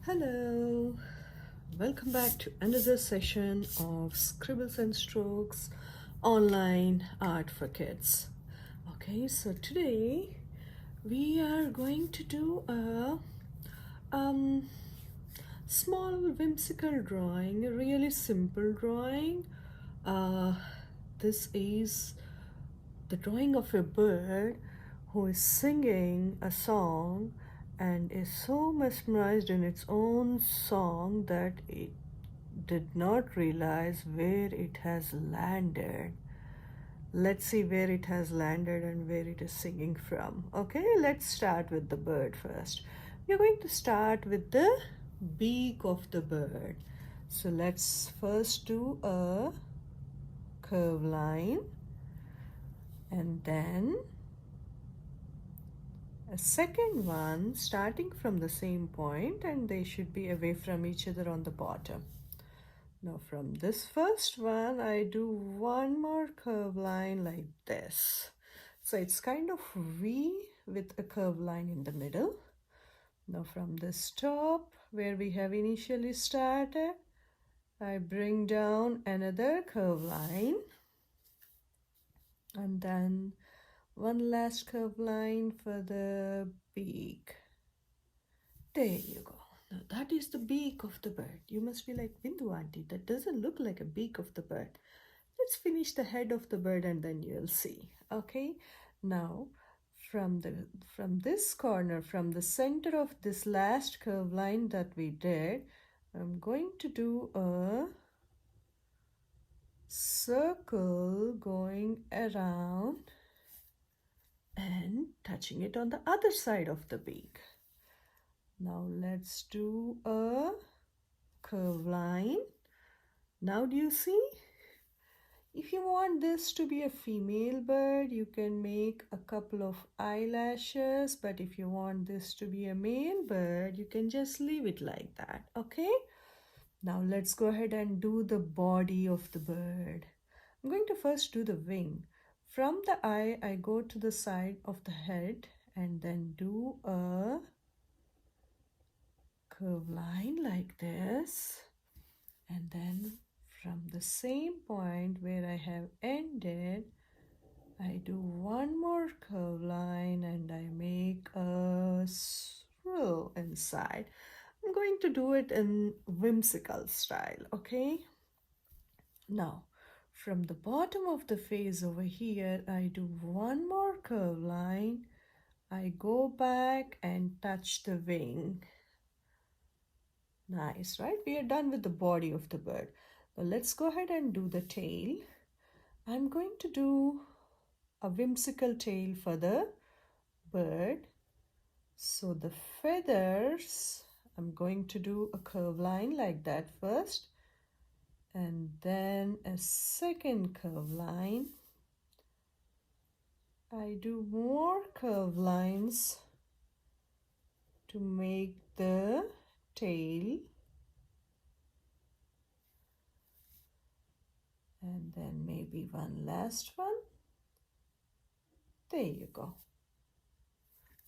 Hello, welcome back to another session of Scribbles and Strokes online art for kids. Okay, so today we are going to do a small whimsical drawing, a really simple drawing. This is the drawing of a bird who is singing a song and is so mesmerized in its own song that it did not realize where it has landed. Let's see where it has landed and where it is singing from. Okay, let's start with the bird first. We're going to start with the beak of the bird. So let's first do a curve line and then a second one starting from the same point, and they should be away from each other on the bottom. Now from this first one I do one more curve line like this. So it's kind of V with a curve line in the middle. Now from this top where we have initially started, I bring down another curve line and then one last curve line for the beak. There you go. Now that is the beak of the bird. You must be like, Bindu auntie, that doesn't look like a beak of the bird. Let's finish the head of the bird and then you'll see. Okay. Now from this corner, from the center of this last curve line that we did, I'm going to do a circle going around and touching it on the other side of the beak. Now let's do a curve line. Now do you see? If you want this to be a female bird, you can make a couple of eyelashes, but if you want this to be a male bird, you can just leave it like that, okay? Now let's go ahead and do the body of the bird. I'm going to first do the wing. From the eye, I go to the side of the head and then do a curve line like this. And then from the same point where I have ended, I do one more curve line and I make a swirl inside. I'm going to do it in whimsical style, okay? Now, from the bottom of the face over here, I do one more curve line. I go back and touch the wing. Nice, right? We are done with the body of the bird. Now let's go ahead and do the tail. I'm going to do a whimsical tail for the bird. So the feathers, I'm going to do a curve line like that first, and then a second curve line. I do more curve lines to make the tail, and then maybe one last one. There you go.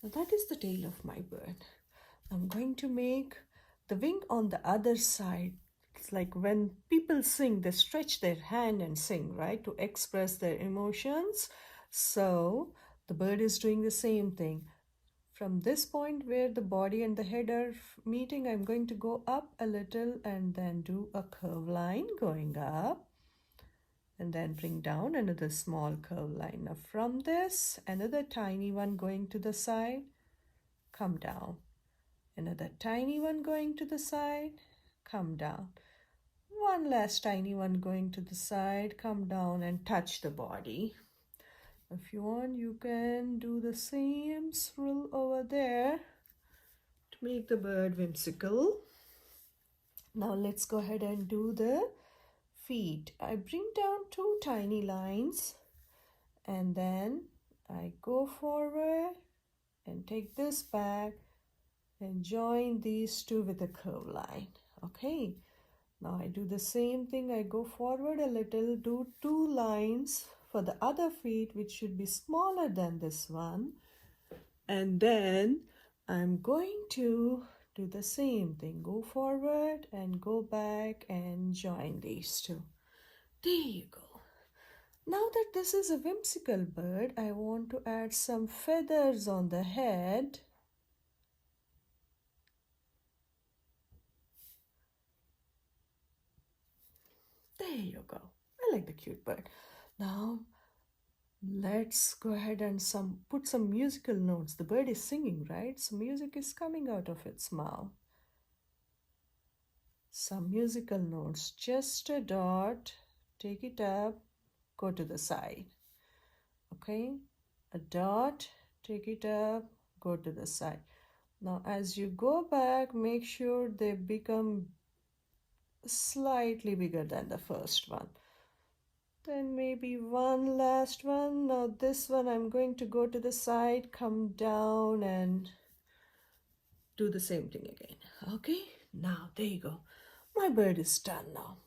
Now that is the tail of my bird. I'm going to make the wing on the other side. It's like when people sing, they stretch their hand and sing, right, to express their emotions. So the bird is doing the same thing. From this point where the body and the head are meeting, I'm going to go up a little and then do a curve line going up and then bring down another small curve line. Now from this, another tiny one going to the side, come down. Another tiny one going to the side, come down. One last tiny one going to the side, come down and touch the body. If you want, you can do the same swirl over there to make the bird whimsical. Now let's go ahead and do the feet. I bring down two tiny lines and then I go forward and take this back and join these two with a curve line. Okay, now I do the same thing. I go forward a little, do two lines for the other feet, which should be smaller than this one, and then I'm going to do the same thing. Go forward and go back and join these two. There you go. Now that this is a whimsical bird, I want to add some feathers on the head. There you go. I like the cute bird. Now let's go ahead and put some musical notes. The bird is singing, right? So music is coming out of its mouth. Some musical notes. Just a dot. Take it up. Go to the side. Okay? A dot. Take it up. Go to the side. Now as you go back, make sure they become slightly bigger than the first one. Then maybe one last one. Now this one I'm going to go to the side, come down and do the same thing again. Okay, now there you go. My bird is done now.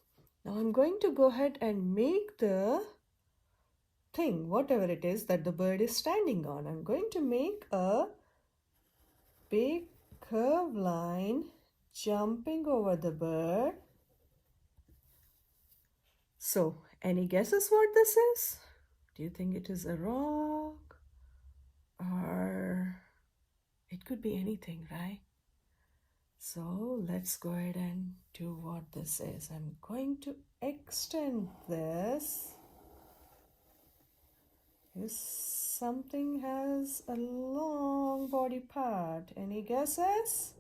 Now I'm going to go ahead and make the thing, whatever it is that the bird is standing on. I'm going to make a big curved line jumping over the bird. So, any guesses what this is? Do you think it is a rock? Or it could be anything, right? So, let's go ahead and do what this is. I'm going to extend this. If something has a long body part. Any guesses?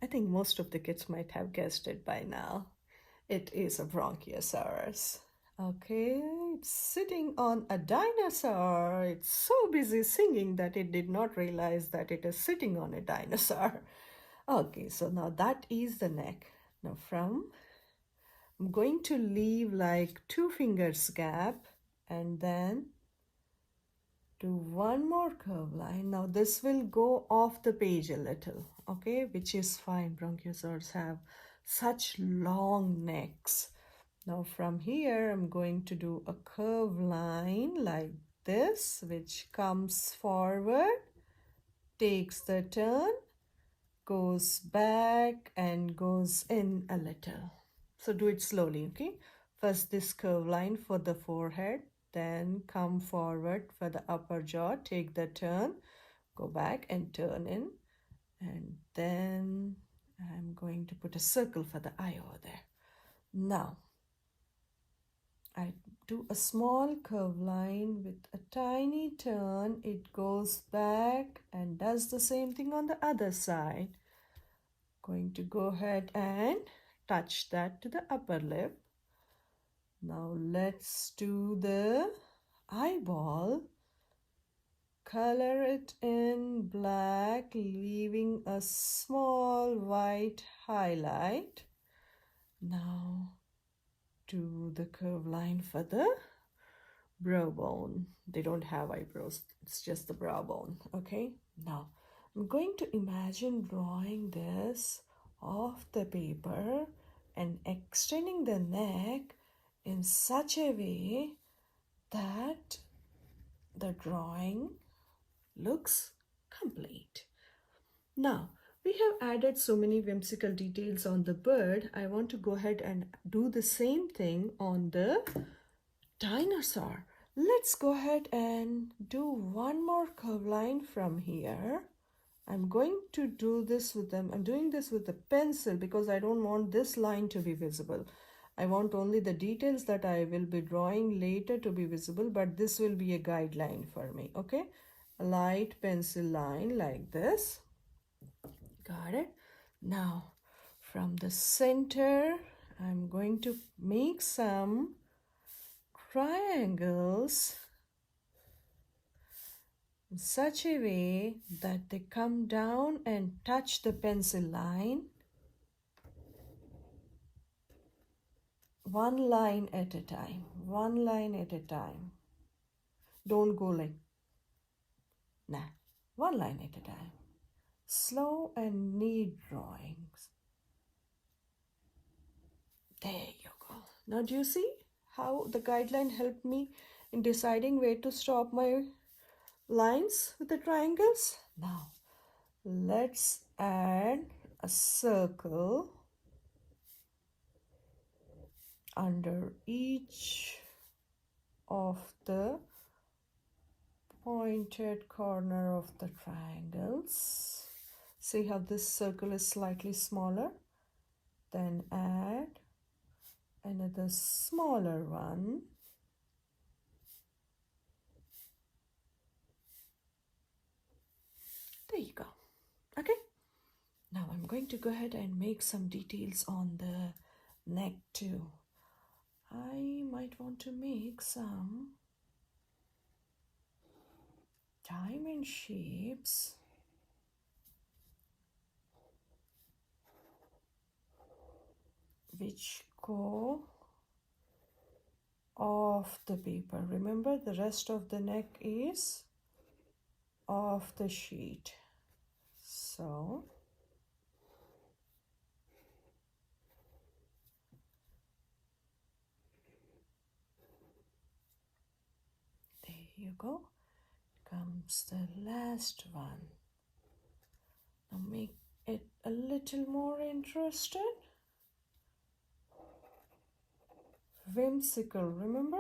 I think most of the kids might have guessed it by now. It is a Bronchiosaurus. Okay, it's sitting on a dinosaur. It's so busy singing that it did not realize that it is sitting on a dinosaur. Okay, so now that is the neck. Now I'm going to leave like 2 fingers gap and then do one more curve line. Now this will go off the page a little, okay, which is fine. Bronchiosaurs have such long necks. Now from here I'm going to do a curve line like this, which comes forward, takes the turn, goes back and goes in a little. So do it slowly, okay? First this curve line for the forehead, then come forward for the upper jaw, take the turn, go back and turn in, and then I'm going to put a circle for the eye over there. Now I do a small curve line with a tiny turn. It goes back and does the same thing on the other side. Going to go ahead and touch that to the upper lip. Now let's do the eyeball. Color it in black, leaving a small white highlight. Now do the curve line for the brow bone. They don't have eyebrows, it's just the brow bone. Okay, now I'm going to imagine drawing this off the paper and extending the neck in such a way that the drawing looks complete. Now we have added so many whimsical details on the bird. I want to go ahead and do the same thing on the dinosaur. Let's go ahead and do one more curve line from here. I'm going to do this with them. I'm doing this with a pencil because I don't want this line to be visible. I want only the details that I will be drawing later to be visible, but this will be a guideline for me, okay? A light pencil line like this. Got it? Now, from the center, I'm going to make some triangles in such a way that they come down and touch the pencil line. One line at a time, one line at a time. Don't go like, nah, one line at a time. Slow and neat drawings. There you go. Now do you see how the guideline helped me in deciding where to stop my lines with the triangles. Now let's add a circle under each of the pointed corner of the triangles. See how this circle is slightly smaller? Then add another smaller one. There you go. Okay. Now I'm going to go ahead and make some details on the neck too. I might want to make some diamond shapes which go off the paper. Remember, the rest of the neck is off the sheet. So there you go. Comes the last one. Now make it a little more interesting. Whimsical, remember?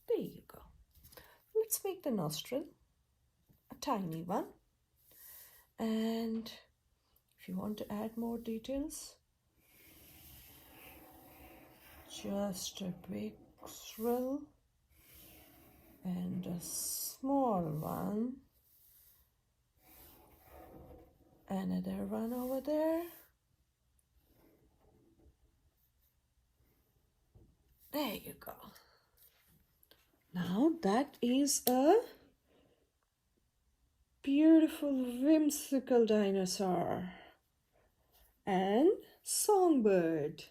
There you go. Let's make the nostril a tiny one. And if you want to add more details, just a big nostril and a small one. Another one over there. There you go. Now that is a beautiful whimsical dinosaur and songbird.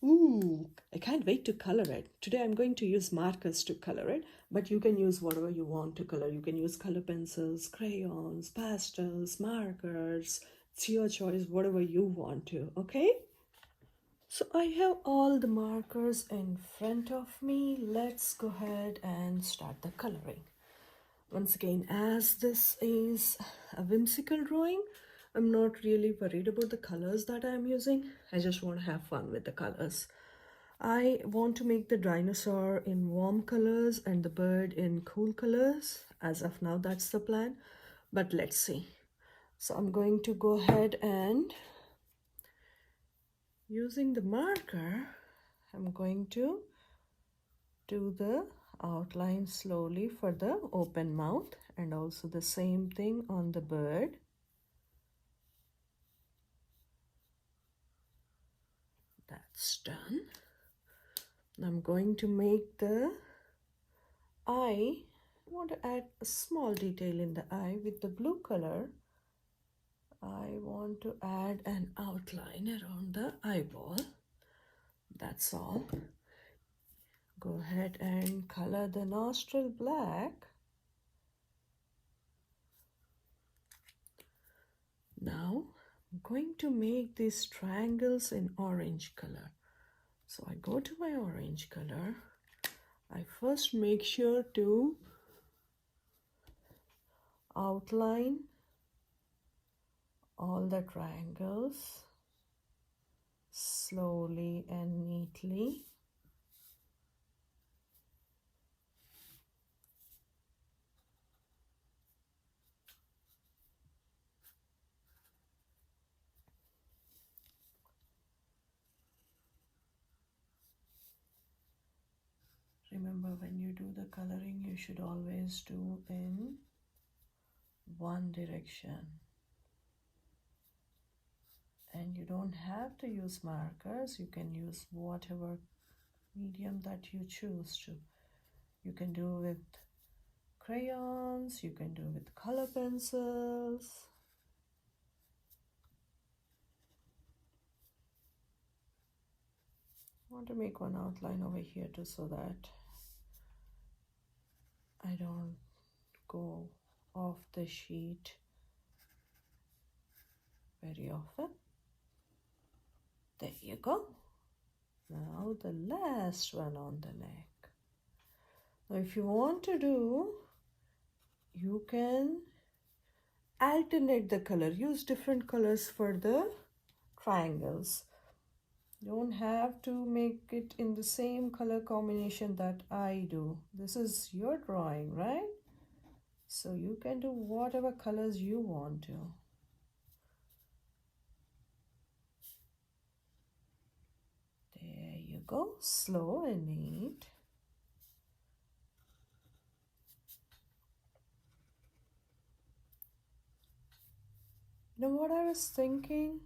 Ooh, I can't wait to color it. Today I'm going to use markers to color it, but you can use whatever you want to color. You can use color pencils, crayons, pastels, markers. It's your choice, whatever you want to, okay? So I have all the markers in front of me. Let's go ahead and start the coloring. Once again, as this is a whimsical drawing, I'm not really worried about the colors that I'm using. I just want to have fun with the colors. I want to make the dinosaur in warm colors and the bird in cool colors. As of now, that's the plan. But let's see. So I'm going to go ahead and using the marker, I'm going to do the outline slowly for the open mouth and also the same thing on the bird. That's done. I'm going to make the eye. I want to add a small detail in the eye with the blue color. I want to add an outline around the eyeball. That's all. Go ahead and color the nostril black. Now I'm going to make these triangles in orange color. So I go to my orange color. I first make sure to outline all the triangles slowly and neatly. Remember, when you do the coloring, you should always do in one direction. And you don't have to use markers. You can use whatever medium that you choose to. You can do with crayons, you can do with color pencils. I want to make one outline over here too so that I don't go off the sheet very often. There you go. Now the last one on the neck. Now if you want to do, you can alternate the color. Use different colors for the triangles. You don't have to make it in the same color combination that I do. This is your drawing, right? So you can do whatever colors you want to. There you go, slow and neat. Now what I was thinking,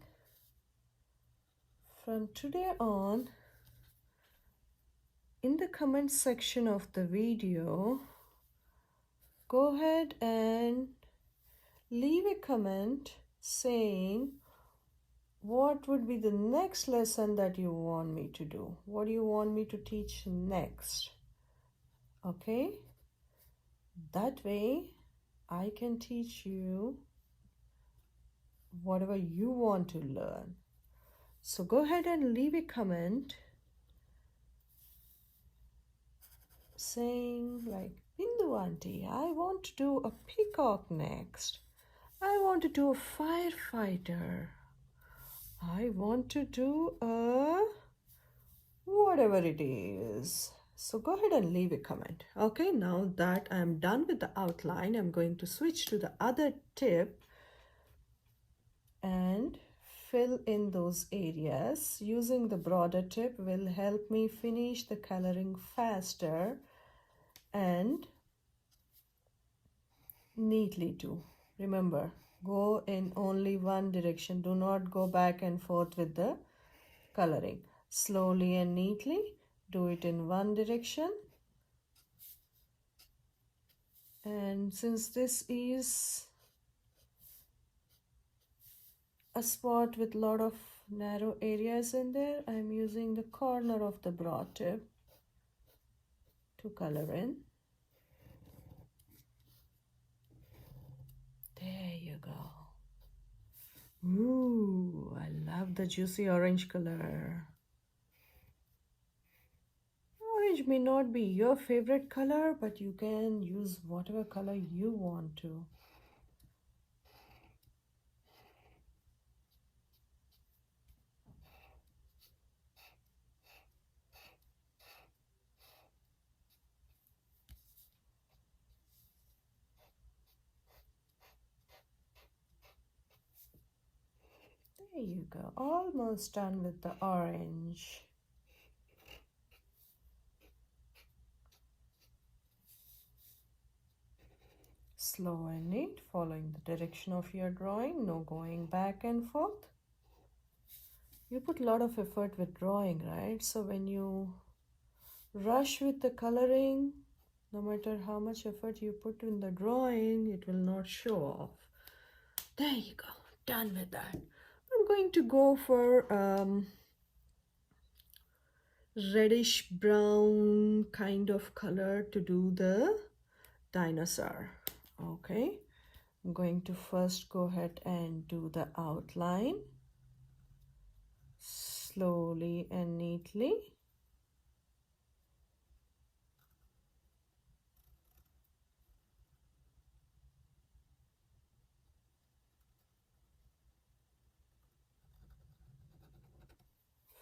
from today on, in the comment section of the video, go ahead and leave a comment saying what would be the next lesson that you want me to do. What do you want me to teach next? Okay, that way I can teach you whatever you want to learn. So go ahead and leave a comment saying like, Bindu auntie, I want to do a peacock next. I want to do a firefighter. I want to do a whatever it is. So go ahead and leave a comment. Okay, now that I'm done with the outline, I'm going to switch to the other tip and fill in those areas. Using the broader tip will help me finish the coloring faster and neatly too. Remember, go in only one direction. Do not go back and forth with the coloring. Slowly and neatly do it in one direction. And since this is a spot with a lot of narrow areas in there, I'm using the corner of the broad tip to color in. There you go. Ooh, I love the juicy orange color. Orange may not be your favorite color, but you can use whatever color you want to. There you go, almost done with the orange. Slow and neat, following the direction of your drawing, no going back and forth. You put a lot of effort with drawing, right? So when you rush with the coloring, no matter how much effort you put in the drawing, it will not show off. There you go, done with that. I'm going to go for reddish brown kind of color to do the dinosaur. Okay, I'm going to first go ahead and do the outline slowly and neatly.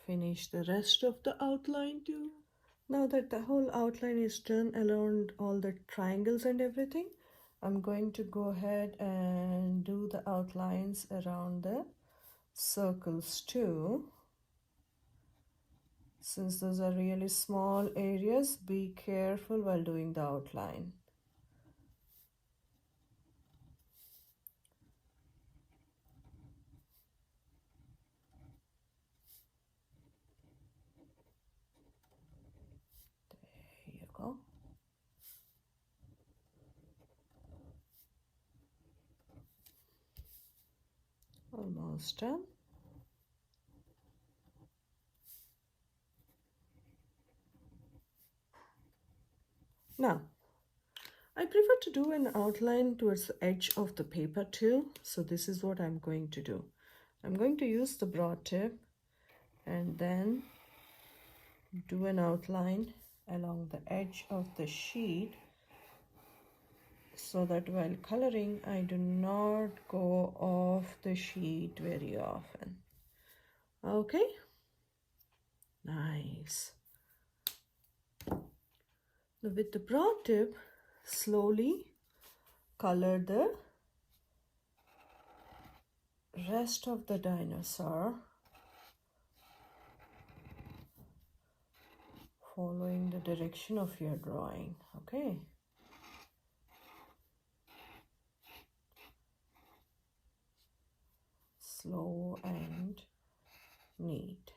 Finish the rest of the outline too. Now that the whole outline is done around all the triangles and everything, I'm going to go ahead and do the outlines around the circles too. Since those are really small areas, be careful while doing the outline. There you go. Almost done. Now, I prefer to do an outline towards the edge of the paper too. So this is what I'm going to do. I'm going to use the broad tip and then do an outline along the edge of the sheet so that while coloring I do not go off the sheet very often. Okay, nice. Now with the broad tip, slowly color the rest of the dinosaur, following the direction of your drawing. Okay. Slow and neat.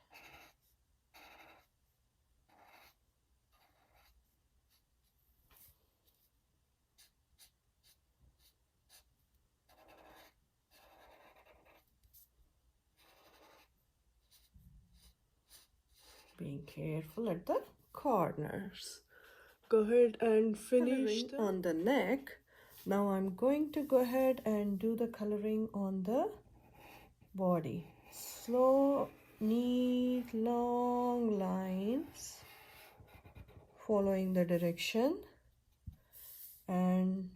Being careful at the corners. Go ahead and finish on the neck. Now I'm going to go ahead and do the coloring on the body. Slow, neat, long lines following the direction, and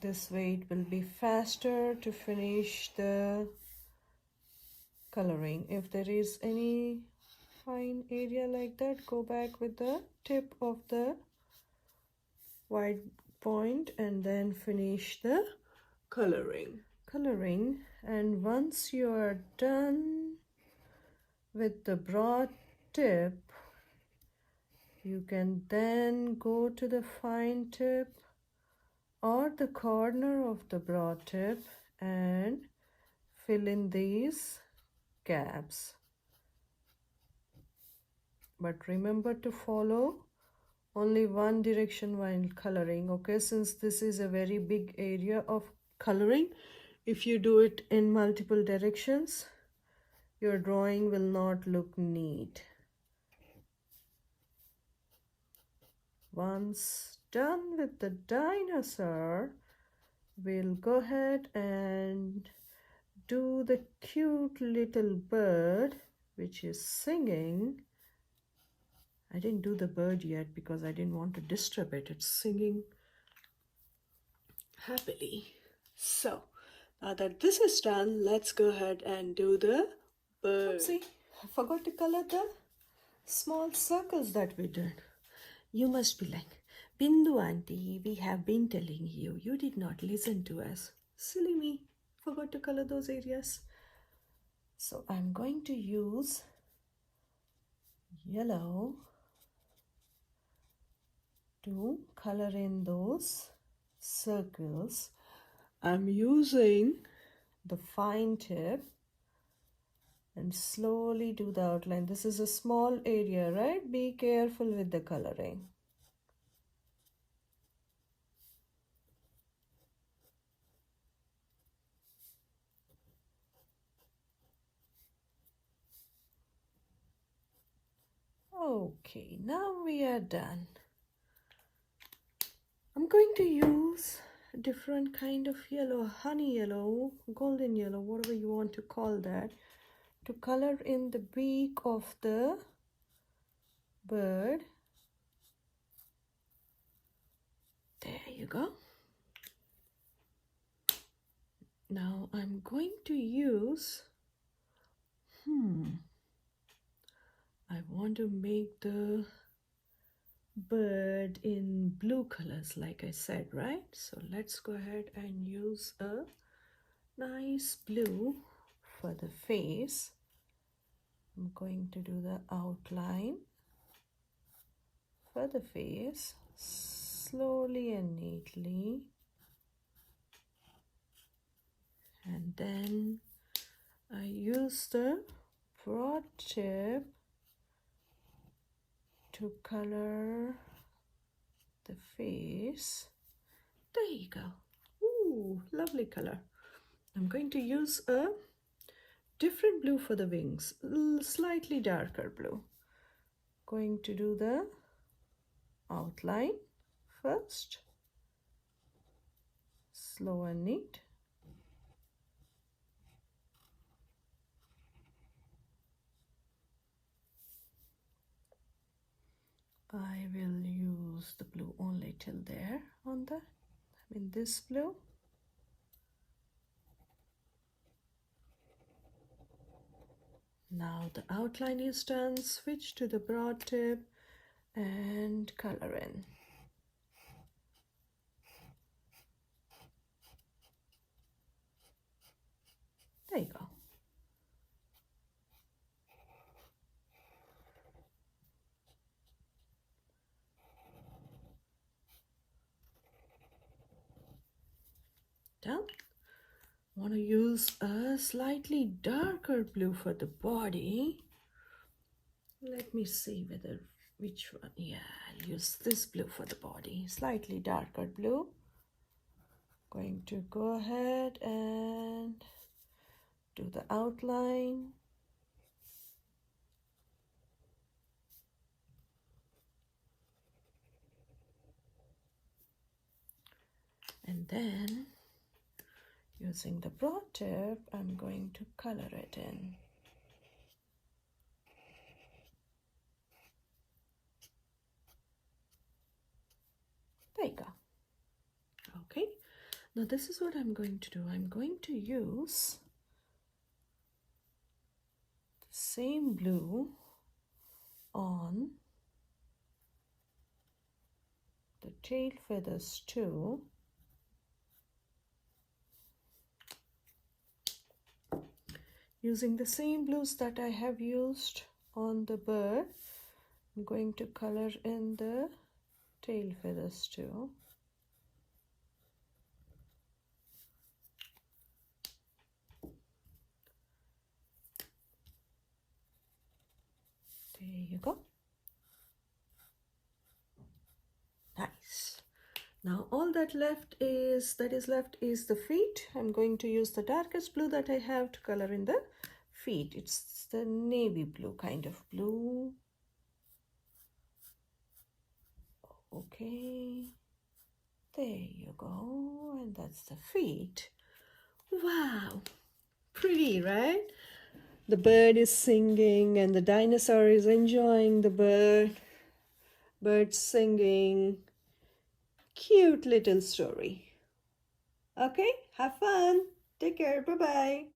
this way it will be faster to finish the coloring. If there is any fine area like that, go back with the tip of the white point and then finish the coloring. And once you are done with the broad tip, you can then go to the fine tip or the corner of the broad tip and fill in these gaps. But remember to follow only one direction while coloring, okay? Since this is a very big area of coloring, if you do it in multiple directions, your drawing will not look neat. Once done with the dinosaur, we'll go ahead and do the cute little bird which is singing. I didn't do the bird yet because I didn't want to disturb it. It's singing happily. So now that this is done, let's go ahead and do the bird. See, I forgot to color the small circles that we did. You must be like, Bindu auntie, we have been telling you. You did not listen to us. Silly me, forgot to color those areas. So I'm going to use yellow to color in those circles. I'm using the fine tip and slowly do the outline. This is a small area, right? Be careful with the coloring. Okay, now we are done. I'm going to use a different kind of yellow, honey yellow, golden yellow, whatever you want to call that, to color in the beak of the bird. There you go. Now I'm going to use, I want to make the bird in blue colors like I said, right? So let's go ahead and use a nice blue for the face. I'm going to do the outline for the face slowly and neatly, and then I use the broad tip to color the face. There you go. Ooh, lovely color. I'm going to use a different blue for the wings, slightly darker blue. Going to do the outline first, slow and neat. I will use the blue only till there on this blue. Now the outline is done, switch to the broad tip and color in. There you go. Done. Want to use a slightly darker blue for the body. Let me see which one. Yeah, I'll use this blue for the body. Slightly darker blue. Going to go ahead and do the outline. And then using the broad tip, I'm going to color it in. There you go. Okay, now this is what I'm going to do. I'm going to use the same blue on the tail feathers too. Using the same blues that I have used on the bird, I'm going to color in the tail feathers too. There you go. Nice. Now all that is left is the feet. I'm going to use the darkest blue that I have to color in the feet. It's the navy blue kind of blue. Okay, there you go, and that's the feet. Wow, pretty, right? The bird is singing and the dinosaur is enjoying the bird singing. Cute little story. Okay, have fun. Take care. Bye-bye.